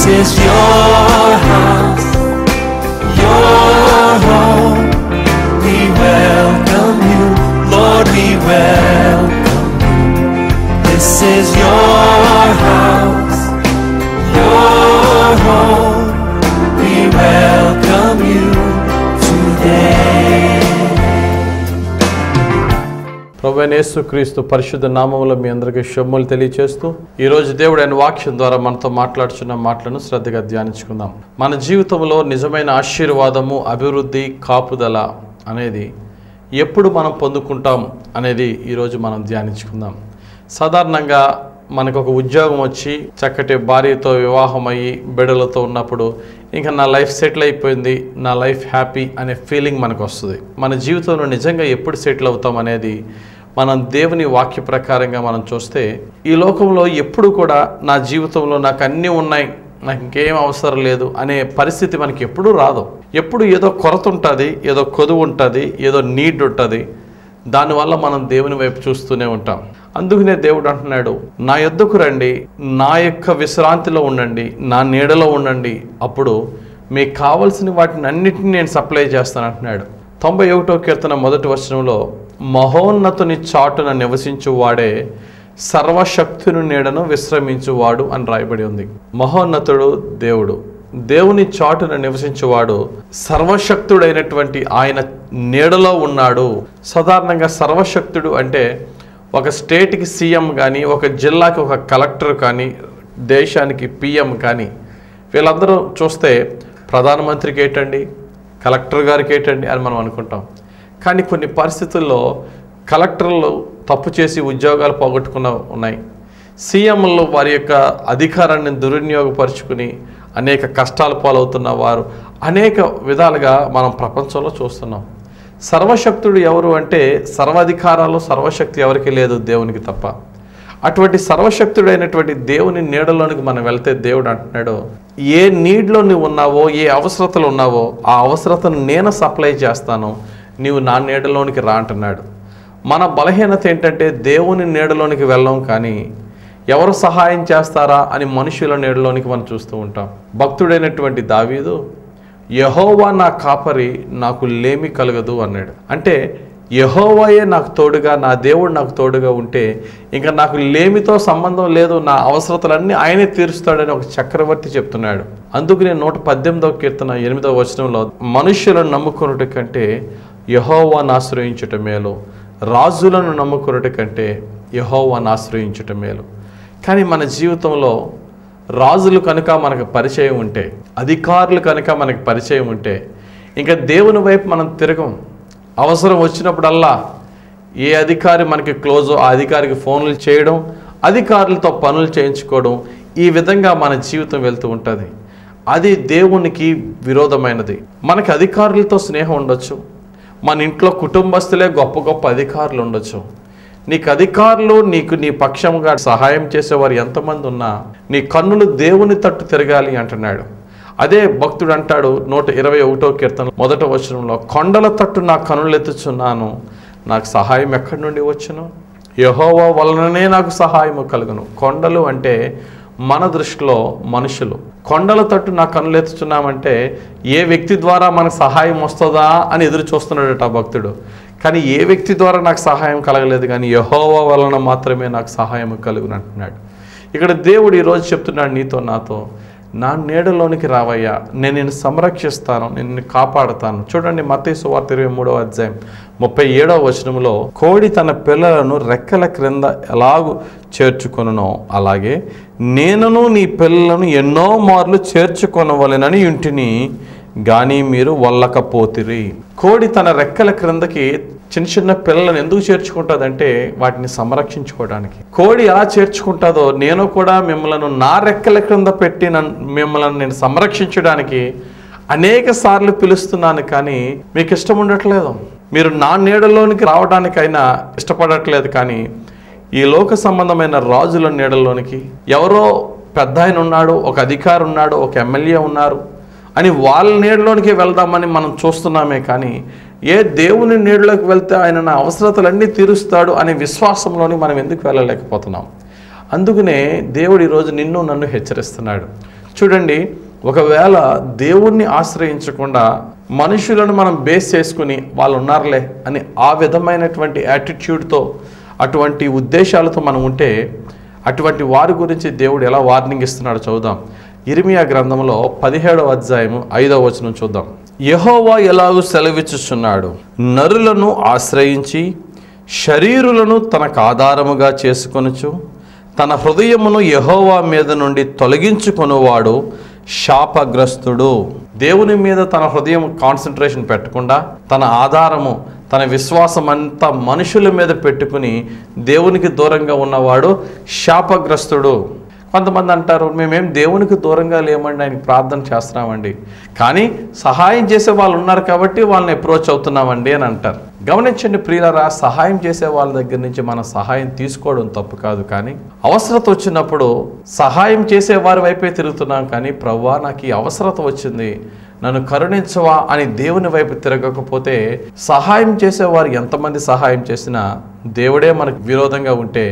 is your house, your home. We welcome you, Lord, we welcome you. This is your house, your home. We welcome you today. ప్రభువైన యేసుక్రీస్తు పరిశుద్ధ నామములో మీ అందరికీ శుభములు తెలియజేస్తూ ఈరోజు దేవుడు ఆయన వాక్యం ద్వారా మనతో మాట్లాడుచున్న మాటలను శ్రద్ధగా ధ్యానించుకుందాం. మన జీవితంలో నిజమైన ఆశీర్వాదము, అభివృద్ధి, కాపుదల అనేది ఎప్పుడు మనం పొందుకుంటాం అనేది ఈరోజు మనం ధ్యానించుకుందాం. సాధారణంగా మనకు ఒక ఉద్యోగం వచ్చి చక్కటి భార్యతో వివాహం అయ్యి బిడ్డలతో ఉన్నప్పుడు ఇంకా నా లైఫ్ సెటిల్ అయిపోయింది, నా లైఫ్ హ్యాపీ అనే ఫీలింగ్ మనకు వస్తుంది. మన జీవితంలో నిజంగా ఎప్పుడు సెటిల్ అవుతాం అనేది మనం దేవుని వాక్య ప్రకారంగా మనం చూస్తే ఈ లోకంలో ఎప్పుడు కూడా నా జీవితంలో నాకు అన్నీ ఉన్నాయి, నాకు ఇంకేం అవసరం లేదు అనే పరిస్థితి మనకి ఎప్పుడూ రాదు. ఎప్పుడు ఏదో కొరత ఉంటుంది, ఏదో కొదువు ఉంటుంది, ఏదో నీడ్ ఉంటుంది. దానివల్ల మనం దేవుని వైపు చూస్తూనే ఉంటాం. అందుకనే దేవుడు అంటున్నాడు, నా యొద్దకు రండి, నా యొక్క విశ్రాంతిలో ఉండండి, నా నీడలో ఉండండి, అప్పుడు మీకు కావలసిన వాటిని అన్నిటిని నేను సప్లై చేస్తాను అంటున్నాడు. 91వ కీర్తన 1వ వచనంలో మహోన్నతుని చాటున నివసించువాడే సర్వశక్తుని నీడను విశ్రమించువాడు అని రాయబడి ఉంది. మహోన్నతుడు దేవుడు, దేవుని చాటున నివసించేవాడు సర్వశక్తుడైనటువంటి ఆయన నీడలో ఉన్నాడు. సాధారణంగా సర్వశక్తుడు అంటే ఒక స్టేట్కి సీఎం కానీ, ఒక జిల్లాకి ఒక కలెక్టర్ కానీ, దేశానికి పిఎం కానీ, వీళ్ళందరూ చూస్తే ప్రధానమంత్రికి ఏంటండి, కలెక్టర్ గారికి ఏంటండి అని మనం అనుకుంటాం. కానీ కొన్ని పరిస్థితుల్లో కలెక్టర్లు తప్పు చేసి ఉద్యోగాలు పోగొట్టుకున్న ఉన్నాయి. సీఎంలు వారి యొక్క అధికారాన్ని దుర్వినియోగపరుచుకుని అనేక కష్టాలు పాలవుతున్న వారు అనేక విధాలుగా మనం ప్రపంచంలో చూస్తున్నాం. సర్వశక్తుడు ఎవరు అంటే సర్వాధికారాలు, సర్వశక్తి ఎవరికి లేదు, దేవునికి తప్ప. అటువంటి సర్వశక్తుడైనటువంటి దేవుని నీడలోనికి మనం వెళ్తే దేవుడు అంటున్నాడు, ఏ నీడ్లో నువ్వు ఉన్నావో, ఏ అవసరతలు ఉన్నావో ఆ అవసరతను నేను సప్లై చేస్తాను, నీవు నా నీడలోనికి రా అంటున్నాడు. మన బలహీనత ఏంటంటే దేవుని నీడలోనికి వెళ్ళాం, కానీ ఎవరు సహాయం చేస్తారా అని మనుషుల నీడలోనికి మనం చూస్తూ ఉంటాం. భక్తుడైనటువంటి దావీదు, యెహోవా నా కాపరి, నాకు లేమి కలగదు అన్నాడు. అంటే యెహోవాయే నాకు తోడుగా, నా దేవుడు నాకు తోడుగా ఉంటే ఇంకా నాకు లేమితో సంబంధం లేదు, నా అవసరతలన్నీ ఆయనే తీరుస్తాడని ఒక చక్రవర్తి చెప్తున్నాడు. అందుకు నేను 118వ కీర్తన 8వ వచనంలో, మనుష్యులను నమ్ముకొనుట కంటే యెహోవాను ఆశ్రయించుట మేలు, రాజులను నమ్ముకొనుట కంటే యెహోవాను ఆశ్రయించుట మేలు. కానీ మన జీవితంలో రాజులు కనుక మనకు పరిచయం ఉంటే, అధికారులు కనుక మనకు పరిచయం ఉంటే ఇంకా దేవుని వైపు మనం తిరగం. అవసరం వచ్చినప్పుడల్లా ఏ అధికారి మనకి క్లోజో ఆ అధికారికి ఫోన్లు చేయడం, అధికారులతో పనులు చేయించుకోవడం, ఈ విధంగా మన జీవితం వెళ్తూ ఉంటుంది. అది దేవునికి విరోధమైనది. మనకి అధికారులతో స్నేహం ఉండొచ్చు, మన ఇంట్లో కుటుంబస్తులే గొప్ప గొప్ప అధికారులు ఉండొచ్చు. నీకు అధికారులు, నీకు నీ పక్షంగా సహాయం చేసేవారు ఎంతమంది ఉన్నా నీ కన్నులు దేవుని తట్టు తిరగాలి అంటున్నాడు. అదే భక్తుడు అంటాడు 121వ కీర్తన 1వ వచనంలో, కొండల తట్టు నా కన్నులు ఎత్తుచున్నాను, నాకు సహాయం ఎక్కడి నుండి వచ్చును, యెహోవా వలననే నాకు సహాయము కలుగును. కొండలు అంటే మన దృష్టిలో మనుషులు. కొండల తట్టు నా కన్నులు ఎత్తుచున్నామంటే ఏ వ్యక్తి ద్వారా మనకు సహాయం వస్తుందా అని ఎదురు చూస్తున్నాడట భక్తుడు. కానీ ఏ వ్యక్తి ద్వారా నాకు సహాయం కలగలేదు, కానీ యెహోవా వలన మాత్రమే నాకు సహాయం కలుగును అంటున్నాడు. ఇక్కడ దేవుడు ఈరోజు చెప్తున్నాడు నీతో నాతో, నా నీడలోనికి రావయ్యా, నేను నిన్ను సంరక్షిస్తాను, నిన్ను కాపాడుతాను. చూడండి మత్తయి సువార్త 23వ అధ్యాయం 37వ వచనంలో, కోడి తన పిల్లలను రెక్కల క్రింద ఎలాగూ చేర్చుకొనునో అలాగే నేనును నీ పిల్లలను ఎన్నో మార్లు చేర్చుకొనవలెనని ఇంటిని, గాని మీరు వల్లకపోతిరి. కోడి తన రెక్కల క్రిందకి చిన్న చిన్న పిల్లలను ఎందుకు చేర్చుకుంటుందంటే వాటిని సంరక్షించుకోవడానికి. కోడి ఎలా చేర్చుకుంటుందో నేను కూడా మిమ్మల్ని నా రెక్కల క్రింద పెట్టి మిమ్మల్ని నేను సంరక్షించడానికి అనేక సార్లు పిలుస్తున్నాను, కానీ మీకు ఇష్టం ఉండట్లేదు. మీరు నా నీడలోనికి రావడానికైనా ఇష్టపడట్లేదు. కానీ ఈ లోక సంబంధమైన రాజుల నీడలోనికి ఎవరో పెద్ద ఆయన ఉన్నాడు, ఒక అధికారి ఉన్నాడు, ఒక ఎమ్మెల్యే ఉన్నారు అని వాళ్ళ నీడలోనికి వెళ్దామని మనం చూస్తున్నామే. కానీ ఏ దేవుని నీడలోకి వెళ్తే ఆయన నా అవసరతలన్నీ తీరుస్తాడు అనే విశ్వాసంలోని మనం ఎందుకు వెళ్ళలేకపోతున్నాం? అందుకనే దేవుడు ఈరోజు నిన్ను నన్ను హెచ్చరిస్తున్నాడు. చూడండి, ఒకవేళ దేవుణ్ణి ఆశ్రయించకుండా మనుషులను మనం బేస్ చేసుకుని వాళ్ళు ఉన్నారులే అని ఆ విధమైనటువంటి యాటిట్యూడ్తో, అటువంటి ఉద్దేశాలతో మనం ఉంటే, అటువంటి వారి గురించి దేవుడు ఎలా వార్నింగ్ ఇస్తున్నాడో చూద్దాం. ఇర్మియా గ్రంథంలో 17వ అధ్యాయము 5వ వచనం చూద్దాం. యెహోవా ఎలాగూ సెలవిచ్చుచున్నాడు, నరులను ఆశ్రయించి శరీరులను తనకు ఆధారముగా చేసుకొనుచు తన హృదయమును యెహోవా మీద నుండి తొలగించుకొనువాడు శాపగ్రస్తుడు. దేవుని మీద తన హృదయం కాన్సన్ట్రేషన్ పెట్టకుండా తన ఆధారము, తన విశ్వాసం అంతా మనుషుల మీద పెట్టుకుని దేవునికి దూరంగా ఉన్నవాడు శాపగ్రస్తుడు. కొంతమంది అంటారు, మేమేం దేవునికి దూరంగా లేమండి, ఆయనకి ప్రార్థన చేస్తున్నామండి, కానీ సహాయం చేసే వాళ్ళు ఉన్నారు కాబట్టి వాళ్ళని అప్రోచ్ అవుతున్నామండి అని అంటారు. గమనించండి ప్రియులారా, సహాయం చేసే వాళ్ళ దగ్గర నుంచి మనం సహాయం తీసుకోవడం తప్పు కాదు, కానీ అవసరత వచ్చినప్పుడు సహాయం చేసే వారి వైపే తిరుగుతున్నాం. కానీ ప్రభువా, నాకు ఈ అవసరత వచ్చింది, నన్ను కరుణించవా అని దేవుని వైపు తిరగకపోతే, సహాయం చేసేవారు ఎంతమంది సహాయం చేసినా దేవుడే మనకు విరోధంగా ఉంటే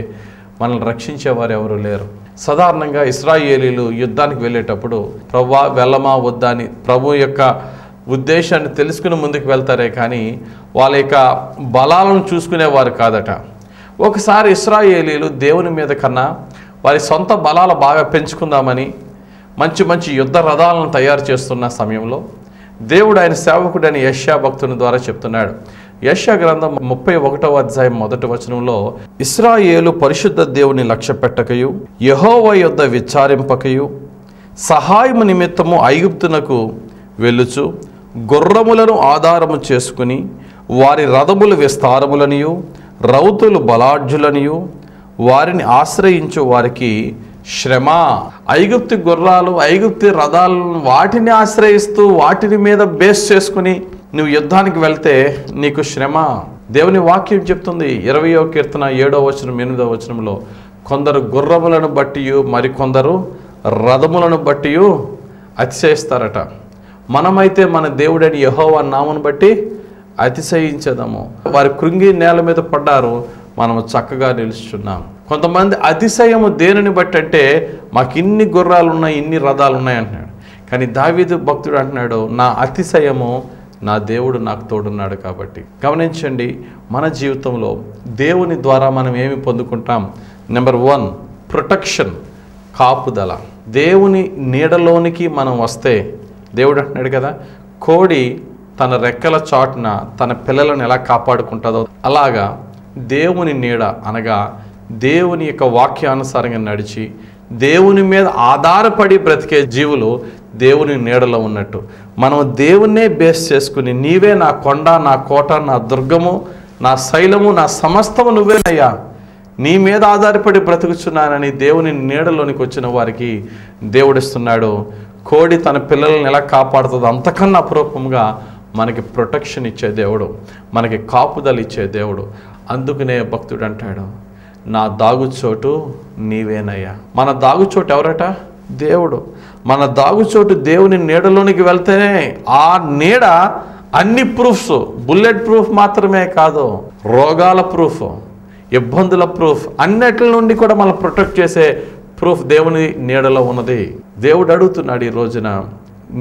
మనల్ని రక్షించేవారు ఎవరు లేరు. సాధారణంగా ఇశ్రాయేలీలు యుద్ధానికి వెళ్ళేటప్పుడు ప్రభువా వెళ్ళమా వద్దా అని ప్రభు యొక్క ఉద్దేశాన్ని తెలుసుకుని ముందుకు వెళ్తారే కానీ వాళ్ళ యొక్క బలాలను చూసుకునేవారు కాదట. ఒకసారి ఇశ్రాయేలీలు దేవుని మీద కన్నా వారి సొంత బలాలు బాగా పెంచుకుందామని మంచి మంచి యుద్ధ రథాలను తయారు చేస్తున్న సమయంలో దేవుడు ఆయన సేవకుడైన యెషయా భక్తుని ద్వారా చెప్తున్నాడు. యెషయా గ్రంథం 31వ అధ్యాయం 1వ వచనంలో, ఇశ్రాయేలు పరిశుద్ధ దేవుని లక్ష్య పెట్టకయు యెహోవా యొద్ద విచారింపకయు సహాయము నిమిత్తము ఐగుప్తునకు వెళ్ళుచు గుర్రములను ఆధారము చేసుకుని వారి రథములు విస్తారములనియు రౌతులు బలాఢ్యులనియు వారిని ఆశ్రయించు వారికి శ్రమ. ఐగుప్తి గుర్రాలు, ఐగుప్తి రథాలను వాటిని ఆశ్రయిస్తూ వాటిని మీద బేస్ చేసుకుని నువ్వు యుద్ధానికి వెళ్తే నీకు శ్రమ. దేవుని వాక్యం చెప్తుంది 20వ కీర్తన 7వ వచనం 8వ వచనంలో, కొందరు గుర్రములను బట్టి మరికొందరు రథములను బట్టి అతిశయిస్తారట. మనమైతే మన దేవుడని యెహోవా నామమును బట్టి అతిశయించదము. వారి కృంగి నేల మీద పడ్డారు, మనము చక్కగా నిలుచున్నాం. కొంతమంది అతిశయము దేనిని బట్టి అంటే, మాకు ఇన్ని గుర్రాలు ఉన్నాయి, ఇన్ని రథాలు ఉన్నాయి అంటున్నాడు. కానీ దావీదు భక్తుడు అంటున్నాడు, నా అతిశయము నా దేవుడు నాకు తోడున్నాడు కాబట్టి. గమనించండి, మన జీవితంలో దేవుని ద్వారా మనం ఏమి పొందుకుంటాం? నెంబర్ 1, ప్రొటెక్షన్, కాపుదల. దేవుని నీడలోనికి మనం వస్తే, దేవుడు అంటున్నాడు కదా, కోడి తన రెక్కల చాటున తన పిల్లలను ఎలా కాపాడుకుంటుందో అలాగా దేవుని నీడ అనగా దేవుని యొక్క వాక్యానుసారంగా నడిచి దేవుని మీద ఆధారపడి బ్రతికే జీవులు దేవుని నీడలో ఉన్నట్టు. మనం దేవున్నే బేస్ చేసుకుని, నీవే నా కొండ, నా కోట, నా దుర్గము, నా శైలము, నా సమస్తము నువ్వేనయ్యా, నీ మీద ఆధారపడి బ్రతుకుచున్నానని దేవుని నీడలోనికి వచ్చిన వారికి దేవుడిస్తున్నాడు. కోడి తన పిల్లలను ఎలా కాపాడుతుందో అంతకన్నా అపురూపంగా మనకి ప్రొటెక్షన్ ఇచ్చే దేవుడు, మనకి కాపుదలు ఇచ్చే దేవుడు. అందుకనే భక్తుడు అంటాడు, నా దాగుచోటు నీవేనయ్యా. మన దాగుచోటు ఎవరట? దేవుడు. మన దాగుచోటు దేవుని నీడలోనికి వెళ్తేనే ఆ నీడ అన్ని ప్రూఫ్స్, బుల్లెట్ ప్రూఫ్ మాత్రమే కాదు, రోగాల ప్రూఫ్, ఇబ్బందుల ప్రూఫ్, అన్నిటి నుండి కూడా మనం ప్రొటెక్ట్ చేసే ప్రూఫ్ దేవుని నీడలో ఉన్నది. దేవుడు అడుగుతున్నాడు ఈ రోజున,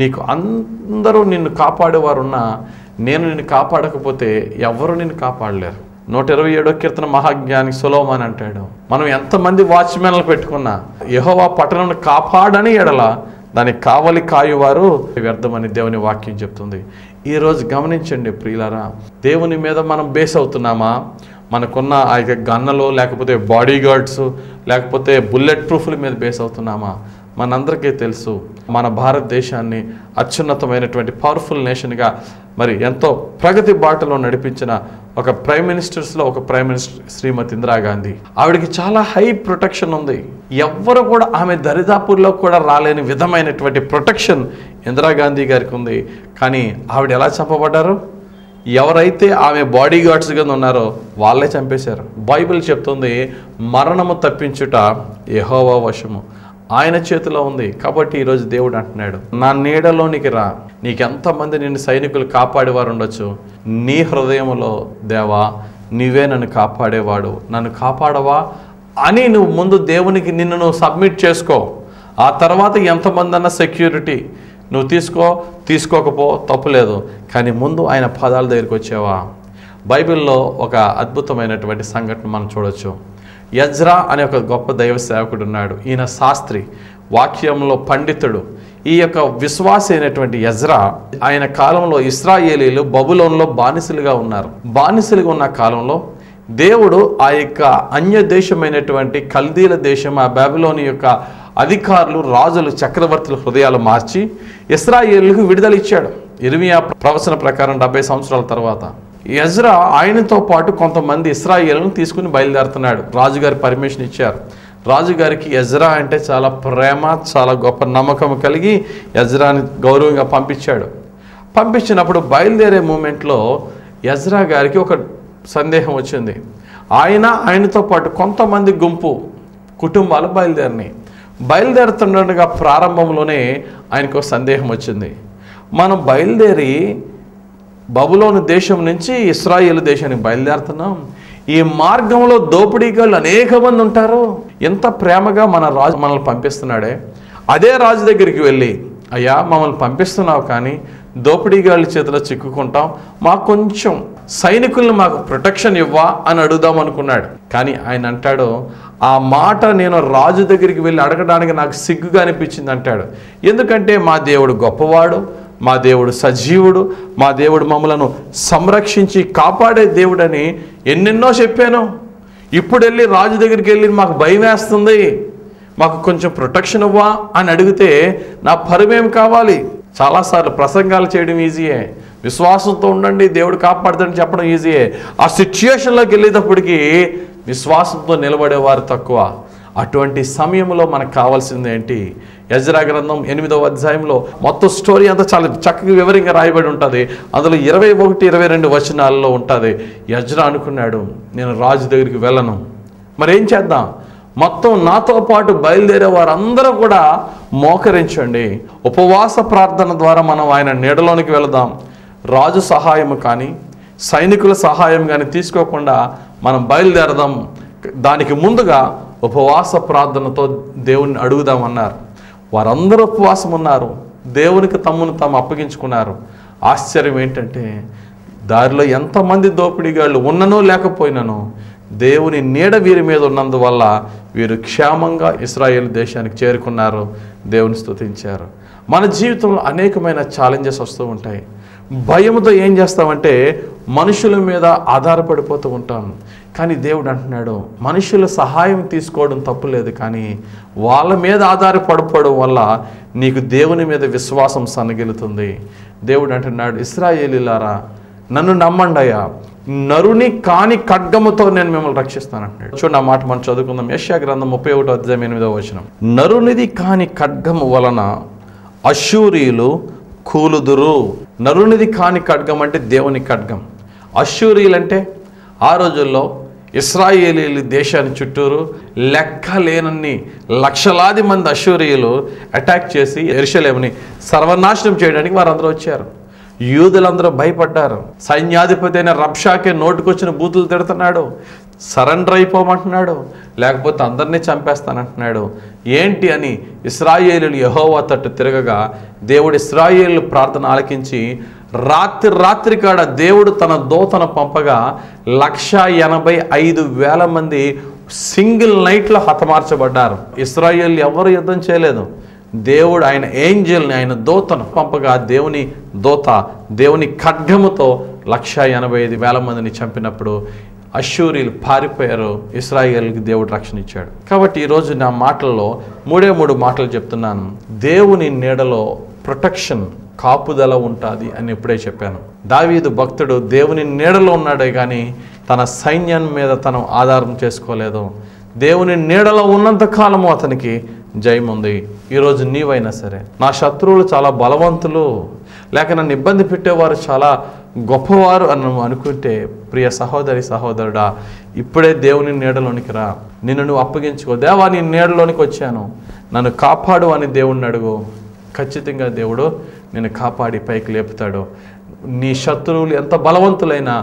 నీకు అందరూ నిన్ను కాపాడేవారున్నా నేను నిన్ను కాపాడకపోతే ఎవరు నిన్ను కాపాడలేరు. 127వ కీర్తన మహాజ్ఞాని సొలొమోను అంటాడు, మనం ఎంతమంది వాచ్మెన్లు పెట్టుకున్నా యెహోవా పట్టణం కాపాడని ఎడల దానికి కావలి కాయువారు వ్యర్థమని దేవుని వాక్యం చెప్తుంది. ఈరోజు గమనించండి ప్రియులారా, దేవుని మీద మనం బేస్ అవుతున్నామా? మనకున్న ఆ యొక్క గన్నలు, లేకపోతే బాడీ గార్డ్స్, లేకపోతే బుల్లెట్ ప్రూఫ్ల మీద బేస్ అవుతున్నామా? మనందరికీ తెలుసు, మన భారతదేశాన్ని అత్యున్నతమైనటువంటి పవర్ఫుల్ నేషన్గా మరి ఎంతో ప్రగతి బాటలో నడిపించిన ఒక ప్రైమ్ మినిస్టర్స్లో ఒక ప్రైమ్ మినిస్టర్ శ్రీమతి ఇందిరాగాంధీ. ఆవిడకి చాలా హై ప్రొటెక్షన్ ఉంది. ఎవ్వరు కూడా ఆమె దరిదాపుల్లో కూడా రాలేని విధమైనటువంటి ప్రొటెక్షన్ ఇందిరాగాంధీ గారికి ఉంది. కానీ ఆవిడ ఎలా చంపబడ్డారు? ఎవరైతే ఆమె బాడీ గార్డ్స్గా ఉన్నారో వాళ్ళే చంపేశారు. బైబిల్ చెప్తుంది, మరణము తప్పించుట యెహోవా వశము, ఆయన చేతిలో ఉంది. కాబట్టి ఈరోజు దేవుడు అంటున్నాడు, నా నీడలోనికి రా. నీకెంతమంది నిన్ను సైనికులు కాపాడేవారు ఉండొచ్చు, నీ హృదయంలో దేవా నీవే నన్ను కాపాడేవాడు, నన్ను కాపాడవా అని నువ్వు ముందు దేవునికి నిన్ను నువ్వు సబ్మిట్ చేసుకో. ఆ తర్వాత ఎంతమంది అన్న సెక్యూరిటీ నువ్వు తీసుకోకపో తప్పులేదు, కానీ ముందు ఆయన పాదాల దగ్గరికి వచ్చావా? బైబిల్లో ఒక అద్భుతమైనటువంటి సంఘటన మనం చూడొచ్చు. యజ్రా అనే ఒక గొప్ప దైవ సేవకుడు ఉన్నాడు. ఈయన శాస్త్రి, వాక్యంలో పండితుడు. ఈ యొక్క విశ్వాసి అయినటువంటి యజ్రా, ఆయన కాలంలో ఇశ్రాయేలీలు బబులోన్లో బానిసలుగా ఉన్నారు. బానిసలుగా ఉన్న కాలంలో దేవుడు ఆ యొక్క అన్య దేశమైనటువంటి కల్దీల దేశం, ఆ బబులోని యొక్క అధికారులు, రాజులు, చక్రవర్తుల హృదయాలు మార్చి ఇశ్రాయేలుకు విడుదల ఇచ్చాడు. ఇర్మియా ప్రవచన ప్రకారం 70 సంవత్సరాల తర్వాత యజ్రా ఆయనతో పాటు కొంతమంది ఇశ్రాయేలును తీసుకుని బయలుదేరుతున్నాడు. రాజుగారి పర్మిషన్ ఇచ్చారు. రాజుగారికి యజ్రా అంటే చాలా ప్రేమ, చాలా గొప్ప నమ్మకం కలిగి యజ్రాని గౌరవంగా పంపించాడు. పంపించినప్పుడు బయలుదేరే మూమెంట్లో యజ్రా గారికి ఒక సందేహం వచ్చింది. ఆయనతో పాటు కొంతమంది గుంపు కుటుంబాలు బయలుదేరుతుండగా ప్రారంభంలోనే ఆయనకు ఒక సందేహం వచ్చింది. మనం బయలుదేరి బబులోను దేశం నుంచి ఇశ్రాయేలు దేశానికి బయలుదేరుతున్నాం. ఈ మార్గంలో దోపిడీగాళ్ళు అనేక మంది ఉంటారు. ఎంత ప్రేమగా మన రాజు మనల్ని పంపిస్తున్నాడే, అదే రాజు దగ్గరికి వెళ్ళి, అయ్యా మమ్మల్ని పంపిస్తున్నావు కానీ దోపిడీగాళ్ళ చేతిలో చిక్కుకుంటాం, మాకు కొంచెం సైనికులను మాకు ప్రొటెక్షన్ ఇవ్వా అని అడుగుదాం అనుకున్నాడు. కానీ ఆయన అంటాడు, ఆ మాట నేను రాజు దగ్గరికి వెళ్ళి అడగడానికి నాకు సిగ్గుగా అనిపించింది అంటాడు. ఎందుకంటే మా దేవుడు గొప్పవాడు, మా దేవుడు సజీవుడు, మా దేవుడు మమ్మలను సంరక్షించి కాపాడే దేవుడని ఎన్నెన్నో చెప్పాను. ఇప్పుడు వెళ్ళి రాజు దగ్గరికి వెళ్ళి మాకు భయం వేస్తుంది, మాకు కొంచెం ప్రొటెక్షన్ ఇవ్వా అని అడిగితే నా పరువేం కావాలి? చాలాసార్లు ప్రసంగాలు చేయడం ఈజీయే, విశ్వాసంతో ఉండండి దేవుడు కాపాడుతాడని చెప్పడం ఈజీయే. ఆ సిచ్యుయేషన్లోకి వెళ్ళేటప్పటికీ విశ్వాసంతో నిలబడేవారు తక్కువ. అటువంటి సమయంలో మనకు కావాల్సింది ఏంటి? యెజ్రా గ్రంథం 8వ అధ్యాయంలో మొత్తం స్టోరీ అంతా చాలా చక్కగా వివరంగా రాయబడి ఉంటుంది. అందులో 21-22 వచనాల్లో ఉంటుంది. యెజ్రా అనుకున్నాడు, నేను రాజు దగ్గరికి వెళ్ళను, మరేం చేద్దాం? మొత్తం నాతో పాటు బయలుదేరే వారందరూ కూడా మోకరించండి, ఉపవాస ప్రార్థన ద్వారా మనం ఆయన నీడలోనికి వెళదాం. రాజు సహాయం కానీ సైనికుల సహాయం కానీ తీసుకోకుండా మనం బయలుదేరదాం. దానికి ముందుగా ఉపవాస ప్రార్థనతో దేవుణ్ణి అడుగుదామన్నారు. వారందరూ ఉపవాసం ఉన్నారు, దేవునికి తమ్మును తాము అప్పగించుకున్నారు. ఆశ్చర్యం ఏంటంటే దారిలో ఎంతమంది దోపిడీగాళ్ళు ఉన్ననో లేకపోయినానో దేవుని నీడ వీరి మీద ఉన్నందువల్ల వీరు క్షేమంగా ఇశ్రాయేలు దేశానికి చేరుకున్నారు, దేవుని స్తుతించారు. మన జీవితంలో అనేకమైన ఛాలెంజెస్ వస్తూ ఉంటాయి. భయంతో ఏం చేస్తామంటే మనుషుల మీద ఆధారపడిపోతూ ఉంటాం. కానీ దేవుడు అంటున్నాడు, మనుషుల సహాయం తీసుకోవడం తప్పులేదు, కానీ వాళ్ళ మీద ఆధారపడిపోవడం వల్ల నీకు దేవుని మీద విశ్వాసం సన్నగిలుతుంది. దేవుడు అంటున్నాడు, ఇశ్రాయేలీలారా నన్ను నమ్మండయ్యా, నరుని కాని ఖడ్గముతో నేను మిమ్మల్ని రక్షిస్తానంటున్నాడు. చూడండి, ఆ మాట మనం చదువుకుందాం. యెషయా గ్రంథం 31వ అధ్యాయం 8వ వచనం. నరునిది కాని ఖడ్గము వలన అశ్షూరీయులు కూలుదురు. నరునిది కాని ఖడ్గం అంటే దేవుని ఖడ్గం. అశ్షూరీయులు అంటే ఆ రోజుల్లో ఇశ్రాయేలీలు దేశాన్ని చుట్టూరు లెక్కలేనన్ని లక్షలాది మంది అశ్షూరీయులు అటాక్ చేసి యెరూషలేముని సర్వనాశనం చేయడానికి వారందరూ వచ్చారు. యూదులందరూ భయపడ్డారు. సైన్యాధిపతి అయిన రబ్షాకే నోటుకొచ్చిన బూతులు తిడుతున్నాడు, సరెండర్ అయిపోమంటున్నాడు, లేకపోతే అందరినీ చంపేస్తానంటున్నాడు. ఏంటి అని ఇశ్రాయేలీయులు యెహోవా తట్టు తిరగగా దేవుడు ఇశ్రాయేలీయుల ప్రార్థన ఆలకించి రాత్రి కాడ దేవుడు తన దూతను పంపగా 185,000 మంది సింగిల్ నైట్లో హతమార్చబడ్డారు. ఇశ్రాయేలీయులు ఎవరు యుద్ధం చేయలేదు. దేవుడు ఆయన ఏంజల్ని, ఆయన దూతను పంపగా దేవుని దూత దేవుని ఖడ్గముతో 185,000 మందిని చంపినప్పుడు అశ్షూరీయులు పారిపోయారు. ఇశ్రాయేలుకి దేవుడు రక్షణ ఇచ్చాడు. కాబట్టి ఈరోజు నా మాటల్లో 3 మాటలు చెప్తున్నాను. దేవుని నీడలో ప్రొటెక్షన్, కాపుదల ఉంటుంది అని ఎప్పుడే చెప్పాను. దావీదు భక్తుడు దేవుని నీడలో ఉన్నాడే కానీ తన సైన్యం మీద తను ఆధారం చేసుకోలేదు. దేవుని నీడలో ఉన్నంత కాలము అతనికి జయం ఉంది. ఈరోజు నీవైనా సరే, నా శత్రువులు చాలా బలవంతులు, లేక నన్ను ఇబ్బంది పెట్టేవారు చాలా గొప్పవారు అని అనుకుంటే, ప్రియ సహోదరి సహోదరుడా, ఇప్పుడే దేవుని నీడలోనికి రా. నిన్ను నువ్వు అప్పగించుకో. దేవా నీ నీడలోనికి వచ్చాను, నన్ను కాపాడు అని దేవుణ్ణి అడుగు. ఖచ్చితంగా దేవుడు నిన్ను కాపాడి పైకి లేపుతాడు. నీ శత్రువులు ఎంత బలవంతులైనా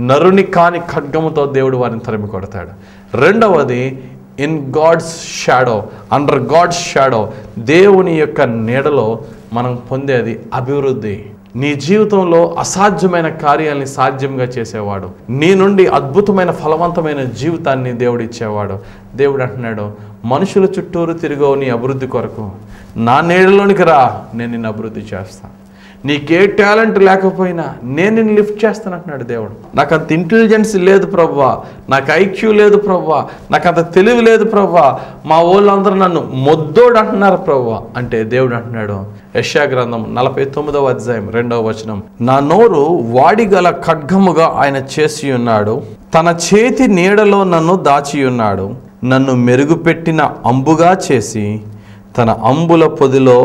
నరుని కాని ఖడ్గముతో దేవుడు వారిని తరిమి కొడతాడు. రెండవది, in God's shadow, under God's shadow, దేవుని యొక్క నీడలో మనం పొందేది అభివృద్ధి. నీ జీవితంలో అసాధ్యమైన కార్యాలని సాధ్యంగా చేసేవాడు, నీ నుండి అద్భుతమైన ఫలవంతమైన జీవితాన్ని దేవుడు ఇచ్చేవాడు. దేవుడు అంటున్నాడు, మనుషుల చుట్టూరు తిరిగో నీ అభివృద్ధి కొరకు, నా నీడలోనికి రా, నేను నిన్ను అభివృద్ధి చేస్తాను. నీకే టాలెంట్ లేకపోయినా నేను నిన్ను లిఫ్ట్ చేస్తాను అంటున్నాడు దేవుడు. నాకు అంత ఇంటెలిజెన్స్ లేదు ప్రభువా, నాకు ఐక్యూ లేదు ప్రభువా, నాకు అంత తెలివి లేదు ప్రభువా, మా వాళ్ళందరూ నన్ను మొద్దోడు అంటున్నారు ప్రభువా అంటే దేవుడు అంటున్నాడు, యెషయా గ్రంథం 49వ అధ్యాయం 2వ వచనం, నా నోరు వాడిగల ఖడ్గముగా ఆయన చేసి ఉన్నాడు, తన చేతి నీడలో నన్ను దాచి ఉన్నాడు, నన్ను మెరుగుపెట్టిన అంబుగా చేసి తన అంబుల పొదిలో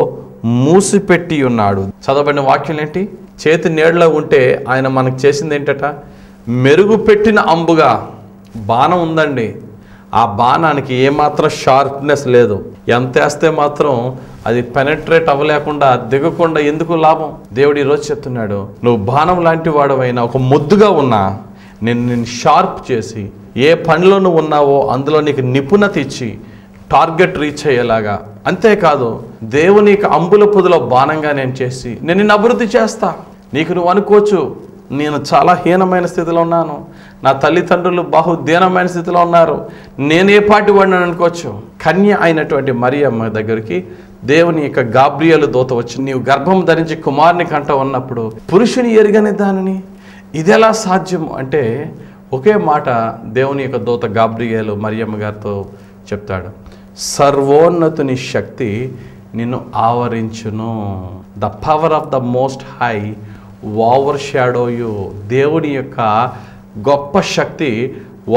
మూసిపెట్టి ఉన్నాడు. చదవబడిన వాక్యం ఏంటి? చేతి నీడలో ఉంటే ఆయన మనకు చేసింది ఏంటట? మెరుగుపెట్టిన అంబుగా. బాణం ఉందండి, ఆ బాణానికి ఏమాత్రం షార్ప్నెస్ లేదు, ఎంత వేస్తే మాత్రం అది పెనట్రేట్ అవ్వలేకుండా దిగకుండా ఎందుకు లాభం? దేవుడు ఈరోజు చెప్తున్నాడు, నువ్వు బాణం లాంటి వాడవైనా ఒక మొద్దుగా ఉన్నా నేను షార్ప్ చేసి ఏ పనిలో నువ్వు ఉన్నావో అందులో నీకు నిపుణత ఇచ్చి టార్గెట్ రీచ్ అయ్యేలాగా, అంతేకాదు దేవుని అంబుల పొదిలో బాణంగా నేను చేసి నేను నిన్ను అభివృద్ధి చేస్తా. నీకు నువ్వు అనుకోవచ్చు, నేను చాలా హీనమైన స్థితిలో ఉన్నాను, నా తల్లిదండ్రులు బహుదీనమైన స్థితిలో ఉన్నారు, నేనే పాటి వాడిని అనుకోవచ్చు. కన్య అయినటువంటి మరియమ్మ దగ్గరికి దేవుని యొక్క గాబ్రియేలు దూత వచ్చి, నీవు గర్భం ధరించి కుమారుని కంట ఉన్నప్పుడు పురుషుని ఎరుగని దానిని ఇదెలా సాధ్యం అంటే, ఒకే మాట దేవుని యొక్క దూత గాబ్రియేలు మరియమ్మ గారితో చెప్తాడు, సర్వోన్నతుని శక్తి నిన్ను ఆవరించును. The power of the most high overshadow you. దేవుని యొక్క గొప్ప శక్తి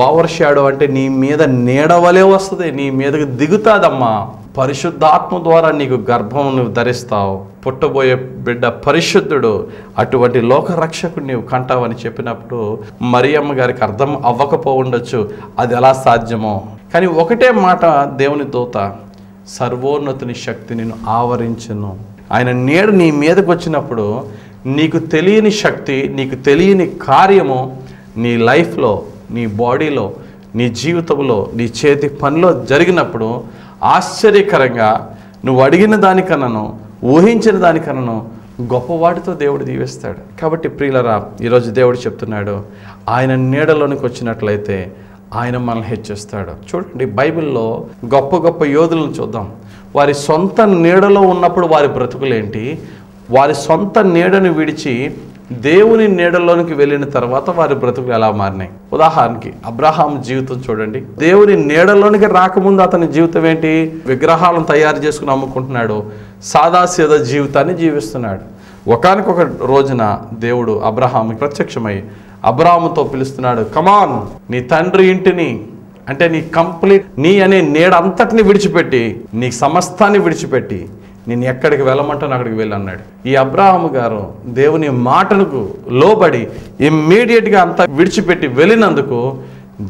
ఓవర్ షాడో అంటే నీ మీద నీడవలే వస్తుంది, నీ మీదకి దిగుతాదమ్మా. పరిశుద్ధాత్మ ద్వారా నీకు గర్భం నువ్వు ధరిస్తావు, పుట్టబోయే బిడ్డ పరిశుద్ధుడు, అటువంటి లోకరక్షకుడు నీవు కంటావని చెప్పినప్పుడు మరియమ్మ గారికి అర్థం అవ్వకపోవచ్చు అది ఎలా సాధ్యమో. కానీ ఒకటే మాట దేవుని దూత, సర్వోన్నతుని శక్తి నిన్ను ఆవరించును. ఆయన నీడ నీ మీదకి వచ్చినప్పుడు నీకు తెలియని శక్తి, నీకు తెలియని కార్యము నీ లైఫ్లో, నీ బాడీలో, నీ జీవితంలో, నీ చేతి పనిలో జరిగినప్పుడు ఆశ్చర్యకరంగా నువ్వు అడిగిన దానికన్నాను, ఊహించిన దానికన్నాను గొప్పవాటితో దేవుడు దీవిస్తాడు. కాబట్టి ప్రియులరా, ఈరోజు దేవుడు చెప్తున్నాడు, ఆయన నీడలోనికి వచ్చినట్లయితే ఆయన మనల్ని హెచ్చిస్తాడు. చూడండి, బైబిల్లో గొప్ప గొప్ప యోధులను చూద్దాం. వారి సొంత నీడలో ఉన్నప్పుడు వారి బ్రతుకులేంటి, వారి సొంత నీడను విడిచి దేవుని నీడలోనికి వెళ్ళిన తర్వాత వారి బ్రతుకులు ఎలా మారినాయి. ఉదాహరణకి అబ్రహాం జీవితం చూడండి. దేవుని నీడలోనికి రాకముందు అతని జీవితం ఏంటి? విగ్రహాలను తయారు చేసుకుని అమ్ముకుంటున్నాడు, సాదాసీదా జీవితాన్ని జీవిస్తున్నాడు. ఒకానొక రోజున దేవుడు అబ్రహాంకి ప్రత్యక్షమై అబ్రహాముతో పిలుస్తున్నాడు, కమాన్, నీ తండ్రి ఇంటిని, అంటే నీ కంప్లీట్ నీ అనే నీడ అంతటిని విడిచిపెట్టి, నీ సమస్తాన్ని విడిచిపెట్టి నేను ఎక్కడికి వెళ్ళమంటాను అక్కడికి వెళ్ళి అన్నాడు. ఈ అబ్రహాము గారు దేవుని మాటలకు లోబడి ఇమ్మీడియట్గా అంతా విడిచిపెట్టి వెళ్ళినందుకు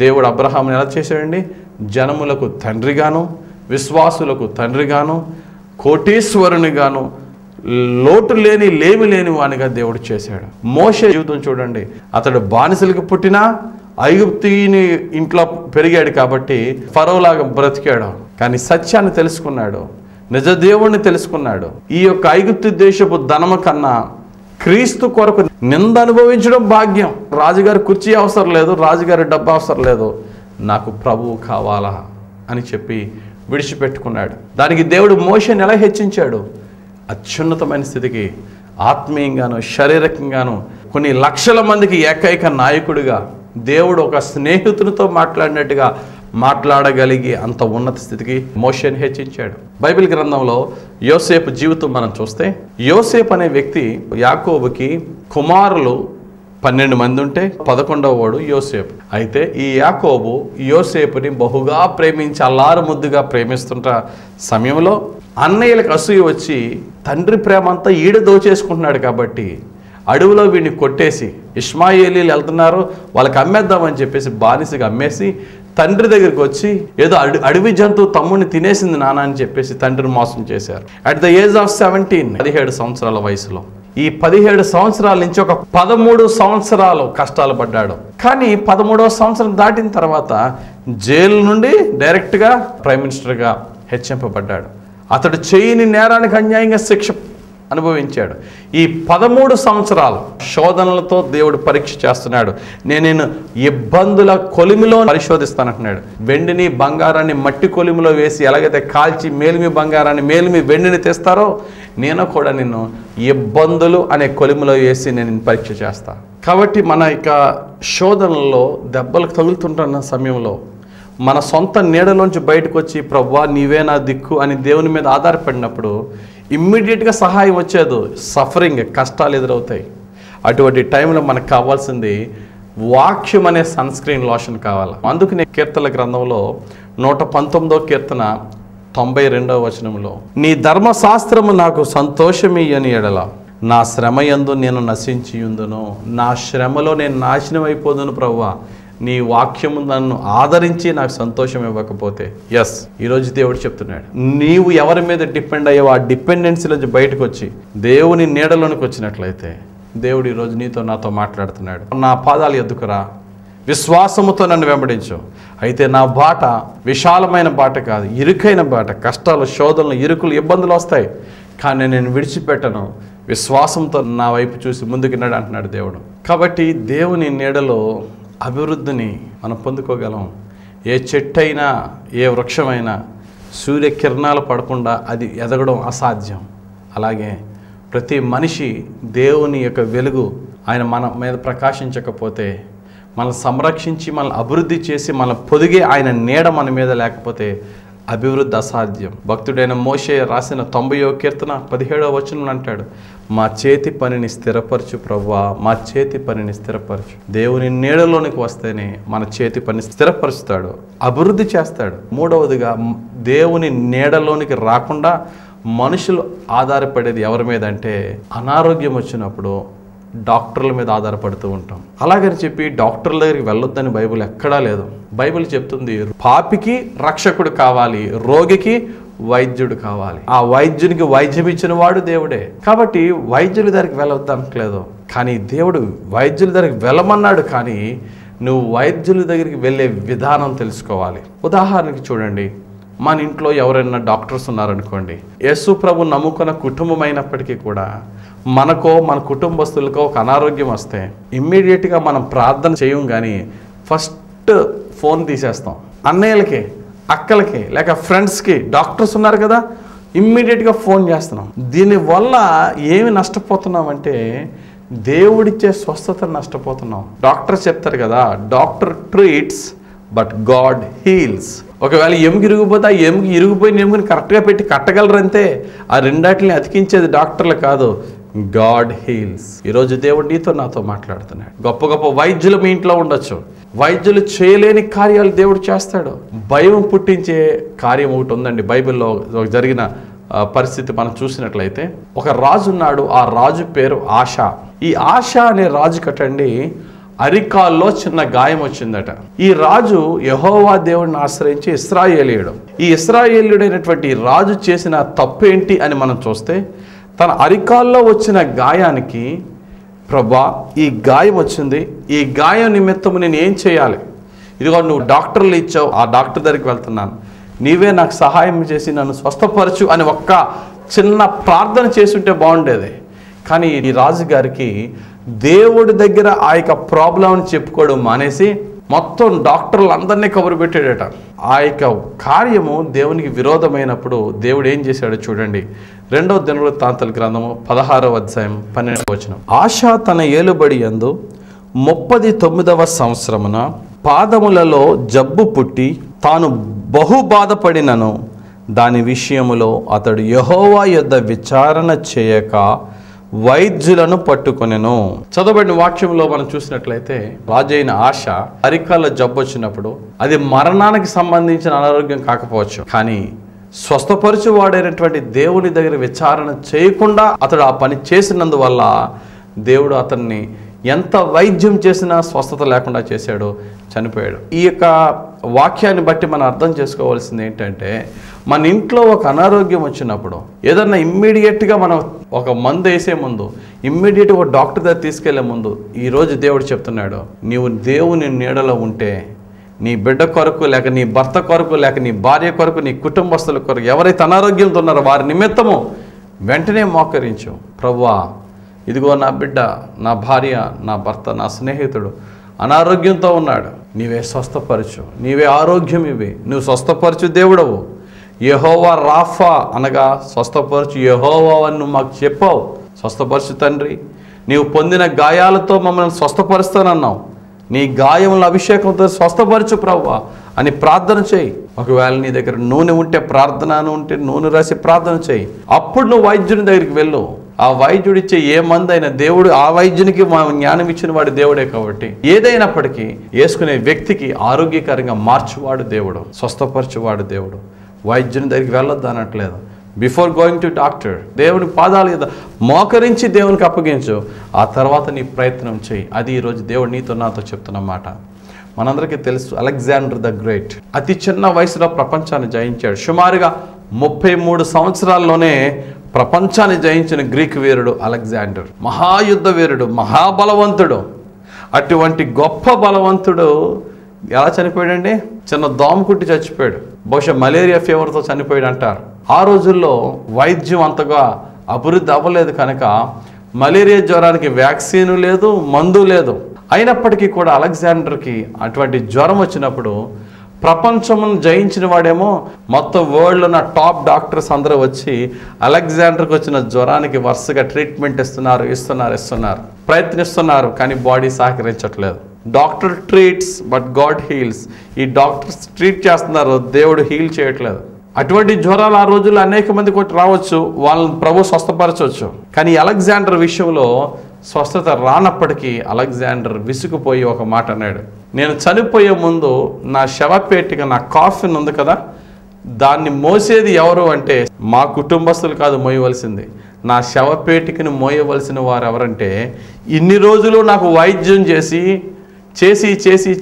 దేవుడు అబ్రహాముని ఎలా చేశాడండి? జనములకు తండ్రిగాను, విశ్వాసులకు తండ్రిగాను, కోటీశ్వరునిగాను, లోటు లేని లేమి లేని వానిగా దేవుడు చేశాడు. మోషే జీవితం చూడండి. అతడు బానిసలకు పుట్టినా ఐగుప్తీని ఇంట్లో పెరిగాడు కాబట్టి ఫరోలాగా బ్రతికాడు. కానీ సత్యాన్ని తెలుసుకున్నాడు, నిజ దేవుణ్ణి తెలుసుకున్నాడు. ఈ యొక్క ఐగుప్తు దేశపు ధనము కన్నా క్రీస్తు కొరకు నింద అనుభవించడం భాగ్యం. రాజుగారి కుర్చీ అవసరం లేదు, రాజుగారి డబ్బు అవసరం లేదు, నాకు ప్రభువు కావాలా అని చెప్పి విడిచిపెట్టుకున్నాడు. దానికి దేవుడు మోషేని ఎలా హెచ్చించాడు? అత్యున్నతమైన స్థితికి, ఆత్మీయంగాను శారీరకంగాను కొన్ని లక్షల మందికి ఏకైక నాయకుడిగా దేవుడు ఒక స్నేహితునితో మాట్లాడినట్టుగా మాట్లాడగలిగి అంత ఉన్నత స్థితికి మోషేని హెచ్చించాడు. బైబిల్ గ్రంథంలో యోసేపు జీవితం మనం చూస్తే, యోసేపు అనే వ్యక్తి, యాకోబుకి కుమారులు 12 మంది ఉంటే 11వ వాడు యోసేపు. అయితే ఈ యాకోబు యోసేపుని బహుగా ప్రేమించి అల్లారు ముద్దుగా ప్రేమిస్తుంట సమయంలో అన్నయ్యలకు అసూయ వచ్చి తండ్రి ప్రేమ అంతా ఈడ దోచేసుకుంటున్నాడు కాబట్టి అడవిలో వీడిని కొట్టేసి, ఇష్మాయేలీలు వెళ్తున్నారు వాళ్ళకి అమ్మేద్దామని చెప్పేసి బానిసగా అమ్మేసి తండ్రి దగ్గరికి వచ్చి ఏదో అడవి జంతువు తమ్ముడిని తినేసింది నాన్న అని చెప్పేసి తండ్రిని మోసం చేశారు. అట్ ద ఏజ్ ఆఫ్ 17, 17 సంవత్సరాల వయసులో ఈ 17 సంవత్సరాల నుంచి ఒక 13 సంవత్సరాలు కష్టాలు పడ్డాడు. కానీ 13వ సంవత్సరం దాటిన తర్వాత జైలు నుండి డైరెక్ట్గా ప్రైమ్ మినిస్టర్గా హెచ్చింపబడ్డాడు. అతడు చేయని నేరానికి అన్యాయంగా శిక్ష అనుభవించాడు. ఈ 13 సంవత్సరాలు శోధనలతో దేవుడు పరీక్ష చేస్తున్నాడు. నేను ఇబ్బందుల కొలిమిలో పరిశోధిస్తానంటున్నాడు. వెండిని బంగారాన్ని మట్టి కొలిమిలో వేసి ఎలాగైతే కాల్చి మేలిమి బంగారాన్ని మేలిమి వెండిని తెస్తారో నేను కూడా నిన్ను ఇబ్బందులు అనే కొలిమిలో వేసి నేను పరీక్ష చేస్తా. కాబట్టి మన ఇక శోధనల్లో దెబ్బలు తగులుతుంటున్న సమయంలో మన సొంత నీడలోంచి బయటకు వచ్చి ప్రభువా నీవే నా దిక్కు అని దేవుని మీద ఆధారపడినప్పుడు ఇమ్మీడియట్గా సహాయం వచ్చేది. సఫరింగ్, కష్టాలు ఎదురవుతాయి. అటువంటి టైంలో మనకు కావాల్సింది వాక్యం అనే సన్ స్క్రీన్ లోషన్ కావాలి. అందుకనే కీర్తనల గ్రంథంలో 119వ కీర్తన 92వ వచనంలో నీ ధర్మశాస్త్రము నాకు సంతోషమియ్యని ఎడల నా శ్రమ యందు నేను నశించియుందును. నా శ్రమలో నేను నాశనం అయిపోదును ప్రభువా, నీ వాక్యము నన్ను ఆదరించి నాకు సంతోషం ఇవ్వకపోతే. ఎస్, ఈరోజు దేవుడు చెప్తున్నాడు, నీవు ఎవరి మీద డిపెండ్ అయ్యావో ఆ డిపెండెన్సీలోంచి బయటకు వచ్చి దేవుని నీడలోనికి వచ్చినట్లయితే దేవుడు ఈరోజు నీతో నాతో మాట్లాడుతున్నాడు. నా పాదాలు ఎద్దుకురా, విశ్వాసముతో నన్ను వెంబడించు. అయితే నా బాట విశాలమైన బాట కాదు, ఇరుకైన బాట. కష్టాలు, శోధనలు, ఇరుకులు, ఇబ్బందులు వస్తాయి, కానీ నేను విడిచిపెట్టను. విశ్వాసంతో నా వైపు చూసి ముందుకు నడు అంటున్నాడు దేవుడు. కాబట్టి దేవుని నీడలో అభివృద్ధిని మనం పొందుకోగలం. ఏ చెట్టు అయినా ఏ వృక్షమైనా సూర్యకిరణాలు పడకుండా అది ఎదగడం అసాధ్యం. అలాగే ప్రతి మనిషి దేవుని యొక్క వెలుగు ఆయన మన మీద ప్రకాశించకపోతే, మనల్ని సంరక్షించి మనల్ని అభివృద్ధి చేసి మన పొదిగే ఆయన నీడ మన మీద లేకపోతే అభివృద్ధి అసాధ్యం. భక్తుడైన మోషే రాసిన 90వ కీర్తన 17వ వచనం అంటాడు, మా చేతి పనిని స్థిరపరచు ప్రభువా, మా చేతి పనిని స్థిరపరచు. దేవుని నీడలోనికి వస్తేనే మన చేతి పని స్థిరపరుస్తాడు, అభివృద్ధి చేస్తాడు. మూడవదిగా దేవుని నీడలోనికి రాకుండా మనుషులు ఆధారపడేది ఎవరి మీద అంటే, అనారోగ్యం వచ్చినప్పుడు డాక్టర్ల మీద ఆధారపడుతూ ఉంటాం. అలాగని చెప్పి డాక్టర్ల దగ్గరికి వెళ్ళొద్దని బైబిల్ ఎక్కడా లేదు. బైబిల్ చెప్తుంది, పాపికి రక్షకుడు కావాలి, రోగికి వైద్యుడు కావాలి. ఆ వైద్యునికి వైద్యం ఇచ్చిన వాడు దేవుడే. కాబట్టి వైద్యుల దగ్గరికి వెళ్ళొద్దు అనట్లేదు, కానీ దేవుడు వైద్యుల దగ్గరికి వెళ్ళమన్నాడు. కానీ నువ్వు వైద్యుల దగ్గరికి వెళ్ళే విధానం తెలుసుకోవాలి. ఉదాహరణకి చూడండి, మన ఇంట్లో ఎవరైనా డాక్టర్స్ ఉన్నారనుకోండి, యేసు ప్రభు నమ్ముకున్న కుటుంబం అయినప్పటికీ కూడా మనకో మన కుటుంబస్తులకో ఒక అనారోగ్యం వస్తే ఇమ్మీడియట్గా మనం ప్రార్థన చేయం, కానీ ఫస్ట్ ఫోన్ తీసేస్తాం. అన్నయ్యలకి, అక్కలకి, లేక ఫ్రెండ్స్కి డాక్టర్స్ ఉన్నారు కదా, ఇమ్మీడియట్గా ఫోన్ చేస్తున్నాం. దీనివల్ల ఏమి నష్టపోతున్నామంటే దేవుడిచ్చే స్వస్థతను నష్టపోతున్నాం. డాక్టర్స్ చెప్తారు కదా, doctor treats but God heels. ఒకవేళ ఎముక ఇరిగిపోతే ఆ ఎముక ఇరిగిపోయిన ఎముకని కరెక్ట్గా పెట్టి కట్టగలరంతే. ఆ రెండాటిని అతికించేది డాక్టర్లు కాదు, గాడ్ హీల్స్. ఈరోజు దేవుడు నీతో నాతో మాట్లాడుతున్నాడు. గొప్ప గొప్ప వైద్యులు మీ ఇంట్లో ఉండొచ్చు, వైద్యులు చేయలేని కార్యాలు దేవుడు చేస్తాడు. భయం పుట్టించే కార్యం ఒకటి ఉందండి. బైబిల్లో జరిగిన పరిస్థితి మనం చూసినట్లయితే, ఒక రాజు ఉన్నాడు. ఆ రాజు పేరు ఆష. ఈ ఆష అనే రాజు కట్టండి అరికాల్లో చిన్న గాయం వచ్చిందట. ఈ రాజు యెహోవా దేవుడిని ఆశ్రయించి ఇశ్రాయేలీయుడు. ఈ ఇశ్రాయేలీయుడైనటువంటి రాజు చేసిన తప్పేంటి అని మనం చూస్తే, తన అరికాల్లో వచ్చిన గాయానికి, ప్రభా ఈ గాయం వచ్చింది, ఈ గాయం నిమిత్తము నేను ఏం చేయాలి? ఇదిగో నువ్వు డాక్టర్లు ఇచ్చావు, ఆ డాక్టర్ దగ్గరికి వెళ్తున్నాను, నీవే నాకు సహాయం చేసి నన్ను స్వస్థపరచు అని ఒక్క చిన్న ప్రార్థన చేస్తుంటే బాగుండేది. కానీ ఈ రాజుగారికి దేవుడి దగ్గర ఆ యొక్క ప్రాబ్లంని చెప్పుకోవడం మానేసి మొత్తం డాక్టర్లు అందరినీ కబురు పెట్టాడట. ఆ యొక్క కార్యము దేవునికి విరోధమైనప్పుడు దేవుడు ఏం చేశాడో చూడండి. 2వ దినవృత్తాంతాల గ్రంథము 16వ అధ్యాయం 12వ వచనం. ఆష తన ఏలుబడి యందు 39వ సంవత్సరమున పాదములలో జబ్బు పుట్టి తాను బహు బాధపడినను దాని విషయములో అతడు యెహోవా యొద్ద విచారణ చేయక వైద్యులను పట్టుకొనెను. చదవబడిన వాక్యంలో మనం చూసినట్లయితే, రాజైన ఆష అరికాల జబ్బు వచ్చినప్పుడు అది మరణానికి సంబంధించిన అనారోగ్యం కాకపోవచ్చు, కానీ స్వస్థపరచువాడైనటువంటి దేవుని దగ్గర విచారణ చేయకుండా అతడు ఆ పని చేసినందువల్ల దేవుడు అతన్ని ఎంత వైద్యం చేసినా స్వస్థత లేకుండా చేశాడు, చనిపోయాడు. ఈ యొక్క వాక్యాన్ని బట్టి మనం అర్థం చేసుకోవాల్సింది ఏంటంటే, మన ఇంట్లో ఒక అనారోగ్యం వచ్చినప్పుడు ఏదన్నా ఇమ్మీడియట్గా మనం ఒక మందు వేసే ముందు, ఇమ్మీడియట్గా ఒక డాక్టర్ దగ్గర తీసుకెళ్లే ముందు ఈరోజు దేవుడు చెప్తున్నాడు, నీవు దేవుని నీడలో ఉంటే నీ బిడ్డ కొరకు, లేక నీ భర్త కొరకు, లేక నీ భార్య కొరకు, నీ కుటుంబస్తుల కొరకు, ఎవరైతే అనారోగ్యంతో ఉన్నారో వారి నిమిత్తము వెంటనే మోకరించు. ప్రభువా, ఇదిగో నా బిడ్డ, నా భార్య, నా భర్త, నా స్నేహితుడు అనారోగ్యంతో ఉన్నాడు, నీవే స్వస్థపరచు, నీవే ఆరోగ్యం ఇవి, నువ్వు స్వస్థపరచు దేవుడవు. యెహోవా రాఫా అనగా స్వస్థపరచు యెహోవా అని నువ్వు మాకు చెప్పావు. స్వస్థపరచు తండ్రి, నీవు పొందిన గాయాలతో మమ్మల్ని స్వస్థపరుస్తానన్నావు, నీ గాయముల అభిషేకంతో స్వస్థపరచు ప్రభువా అని ప్రార్థన చేయి. ఒకవేళ నీ దగ్గర నూనె ఉంటే, ప్రార్థన ఉంటే నూనె రాసి ప్రార్థన చేయి. అప్పుడు నువ్వు వైద్యుని దగ్గరికి వెళ్ళు. ఆ వైద్యుడు ఇచ్చే ఏ మందైనా దేవుడు, ఆ వైద్యునికి మా జ్ఞానం ఇచ్చిన వాడు దేవుడే కాబట్టి ఏదైనప్పటికీ వేసుకునే వ్యక్తికి ఆరోగ్యకరంగా మార్చువాడు దేవుడు, స్వస్థపరచువాడు దేవుడు. వైద్యుని దగ్గరికి వెళ్ళొద్దు అనట్లేదు. బిఫోర్ గోయింగ్ టు డాక్టర్ దేవుని పాదాలు కదా మోకరించి దేవునికి అప్పగించు, ఆ తర్వాత నీ ప్రయత్నం చేయి. అది ఈరోజు దేవుడు నీతో నాతో చెప్తున్నమాట. మనందరికీ తెలుసు, అలెగ్జాండర్ ద గ్రేట్ అతి చిన్న వయసులో ప్రపంచాన్ని జయించాడు. సుమారుగా 33 సంవత్సరాల్లోనే ప్రపంచాన్ని జయించిన గ్రీక్ వీరుడు అలెగ్జాండర్. మహాయుద్ధ వీరుడు, మహాబలవంతుడు. అటువంటి గొప్ప బలవంతుడు ఎలా చనిపోయాడండి? చిన్న దోమ కుట్టి చచ్చిపోయాడు. బహుశా మలేరియా ఫీవర్తో చనిపోయాడు అంటారు. ఆ రోజుల్లో వైద్యం అంతగా అభివృద్ధి అవ్వలేదు కనుక మలేరియా జ్వరానికి వ్యాక్సిన్ లేదు, మందు లేదు. అయినప్పటికీ కూడా అలెగ్జాండర్కి అటువంటి జ్వరం వచ్చినప్పుడు ప్రపంచమును జయించిన వాడేమో మొత్తం వరల్డ్లో ఉన్న టాప్ డాక్టర్స్ అందరూ వచ్చి అలెగ్జాండర్కి వచ్చిన జ్వరానికి వరుసగా ట్రీట్మెంట్ ఇస్తున్నారు, ప్రయత్నిస్తున్నారు. కానీ బాడీ సహకరించట్లేదు. Doctor treats but God heals. ఈ డాక్టర్స్ ట్రీట్ చేస్తున్నారు, దేవుడు హీల్ చేయట్లేదు. అటువంటి జ్వరాలు ఆ రోజుల్లో అనేక మందికి రావచ్చు, వాళ్ళని ప్రభు స్వస్థపరచవచ్చు. కానీ అలెగ్జాండర్ విషయంలో స్వస్థత రానప్పటికీ అలెగ్జాండర్ విసుగుపోయి ఒక మాట అన్నాడు, నేను చనిపోయే ముందు నా శవపేటిక, నా కాఫిన్ ఉంది కదా, దాన్ని మోసేది ఎవరు అంటే మా కుటుంబస్తులు కాదు మోయవలసింది, నా శవపేటికను మోయవలసిన వారు ఎవరంటే ఇన్ని రోజులు నాకు వైద్యం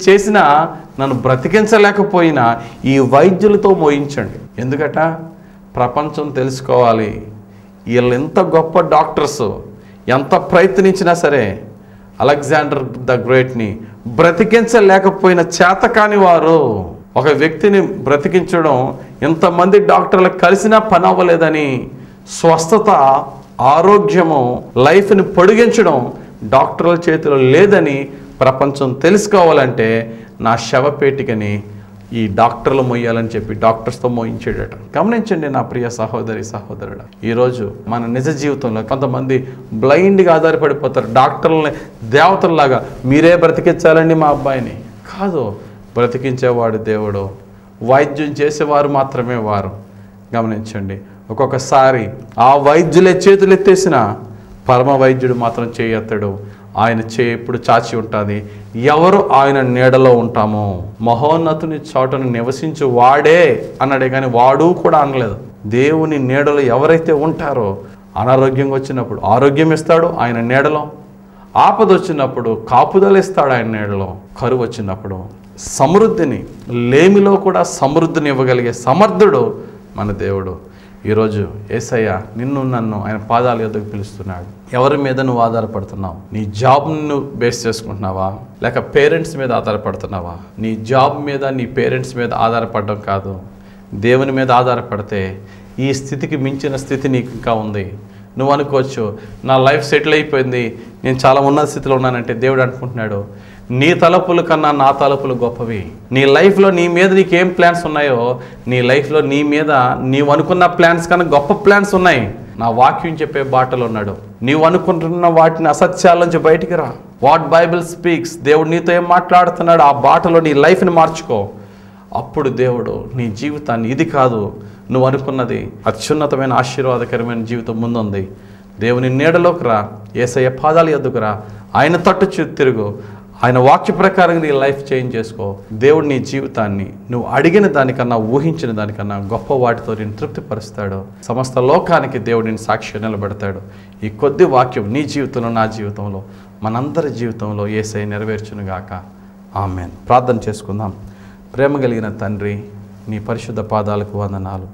చేసినా నన్ను బ్రతికించలేకపోయినా ఈ వైద్యులతో మోయించండి. ఎందుకట? ప్రపంచం తెలుసుకోవాలి వీళ్ళు ఎంత గొప్ప డాక్టర్స్, ఎంత ప్రయత్నించినా సరే అలెగ్జాండర్ ద గ్రేట్ని బ్రతికించలేకపోయిన చేతకాని వారు. ఒక వ్యక్తిని బ్రతికించడం ఎంతమంది డాక్టర్లకు కలిసినా పని అవ్వలేదని, స్వస్థత, ఆరోగ్యము, లైఫ్ని పొడిగించడం డాక్టర్ల చేతిలో లేదని ప్రపంచం తెలుసుకోవాలంటే నా శవపేటికని ఈ డాక్టర్లు మోయాలని చెప్పి డాక్టర్స్తో మోయించేటట. గమనించండి నా ప్రియ సహోదరి సహోదరుడు, ఈరోజు మన నిజ జీవితంలో కొంతమంది బ్లైండ్గా ఆధారపడిపోతారు. డాక్టర్లని దేవతల్లాగా మీరే బ్రతికించాలండి మా అబ్బాయిని. కాదు, బ్రతికించేవాడు దేవుడు, వైద్యం చేసేవారు మాత్రమే వారు. గమనించండి, ఒక్కొక్కసారి ఆ వైద్యులే చేతులు ఎత్తేసిన పరమ వైద్యుడు మాత్రం చేయెత్తడు. ఆయన ఎప్పుడు చాచి ఉంటుంది. ఎవరు ఆయన నీడలో ఉంటామో, మహోన్నతుని చోటను నివసించు వాడే అన్నాడే కానీ వాడు కూడా అనలేదు. దేవుని నీడలో ఎవరైతే ఉంటారో అనారోగ్యంగా వచ్చినప్పుడు ఆరోగ్యం ఇస్తాడు ఆయన నీడలో, ఆపద వచ్చినప్పుడు కాపుదల ఇస్తాడు ఆయన నీడలో, కరువు వచ్చినప్పుడు సమృద్ధిని, లేమిలో కూడా సమృద్ధిని ఇవ్వగలిగే సమర్థుడు మన దేవుడు. ఈరోజు యేసయ్య నిన్ను నన్ను ఆయన పాదాల యొద్దకు పిలుస్తున్నాడు. ఎవరి మీద నువ్వు ఆధారపడుతున్నావు? నీ జాబ్ని నువ్వు బేస్ చేసుకుంటున్నావా, లేక పేరెంట్స్ మీద ఆధారపడుతున్నావా? నీ జాబ్ మీద, నీ పేరెంట్స్ మీద ఆధారపడడం కాదు, దేవుని మీద ఆధారపడితే ఈ స్థితికి మించిన స్థితి నీకు ఇంకా ఉంది. నువ్వు అనుకోవచ్చు నా లైఫ్ సెటిల్ అయిపోయింది, నేను చాలా ఉన్నత స్థితిలో ఉన్నానంటే దేవుడు అనుకుంటున్నాడు నీ తలుపుల కన్నా నా తలుపులు గొప్పవి. నీ లైఫ్లో నీ మీద నీకేం ప్లాన్స్ ఉన్నాయో, నీ లైఫ్లో నీ మీద నీవు అనుకున్న ప్లాన్స్ కన్నా గొప్ప ప్లాన్స్ ఉన్నాయి. నా వాక్యం చెప్పే బాటలో ఉన్నాడు. నీవు అనుకుంటున్న వాటిని అసత్యాల నుంచి బయటికి రా. వాట్ బైబిల్ స్పీక్స్, దేవుడు నీతో ఏం మాట్లాడుతున్నాడు ఆ బాటలో నీ లైఫ్ని మార్చుకో. అప్పుడు దేవుడు నీ జీవితాన్ని, ఇది కాదు నువ్వు అనుకున్నది, అత్యున్నతమైన ఆశీర్వాదకరమైన జీవితం ముందుంది. దేవుని నీడలోకి రా, యేసయ్య పాదాల యొద్దకు రా, ఆయన తట్టు తిరుగు, ఆయన వాక్య ప్రకారంగా నీ లైఫ్ చేంజ్ చేసుకో. దేవుడు నీ జీవితాన్ని నువ్వు అడిగిన దానికన్నా, ఊహించిన దానికన్నా గొప్ప వాటితో నేను తృప్తిపరుస్తాడు. సమస్త లోకానికి దేవుడు నేను సాక్షి నిలబెడతాడు. ఈ కొద్ది వాక్యం నీ జీవితంలో, నా జీవితంలో, మనందరి జీవితంలో యేసయ్య నెరవేర్చునుగాక. ఆమేన్. ప్రార్థన చేసుకుందాం. ప్రేమ కలిగిన తండ్రి, నీ పరిశుద్ధ పాదాలకు వందనాలు.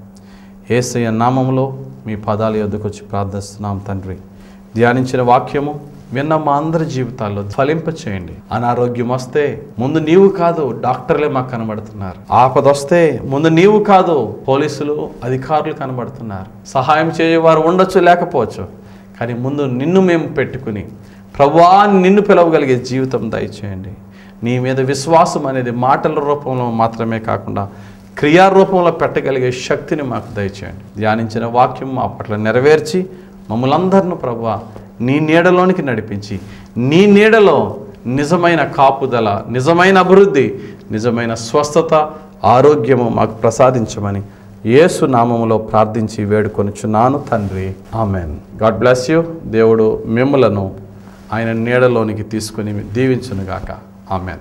యేసయ్య నామములో మీ పాదాల యొద్దకు వచ్చి ప్రార్థిస్తున్నాం తండ్రి. ధ్యానించిన వాక్యము విన్న మా అందరి జీవితాల్లో ఫలింప చేయండి. అనారోగ్యం వస్తే ముందు నీవు కాదు, డాక్టర్లే మాకు కనబడుతున్నారు. ఆపద వస్తే ముందు నీవు కాదు, పోలీసులు అధికారులు కనబడుతున్నారు. సహాయం చేయవారు ఉండొచ్చు, లేకపోవచ్చు, కానీ ముందు నిన్ను మేము పెట్టుకుని ప్రభువా నిన్ను పిలవగలిగే జీవితం దయచేయండి. నీ మీద విశ్వాసం అనేది మాటల రూపంలో మాత్రమే కాకుండా క్రియారూపంలో పెట్టగలిగే శక్తిని మాకు దయచేయండి. ధ్యానించిన వాక్యం మా పట్ల నెరవేర్చి మమ్మల్ని అందరినీ ప్రభువా నీ నీడలోనికి నడిపించి నీ నీడలో నిజమైన కాపుదల, నిజమైన అభివృద్ధి, నిజమైన స్వస్థత, ఆరోగ్యము మాకు ప్రసాదించమని యేసు నామములో ప్రార్థించి వేడుకొనుచున్నాను తండ్రి. ఆమెన్. God bless you. దేవుడు మిమ్మలను ఆయన నీడలోనికి తీసుకుని దీవించునుగాక. ఆమెన్.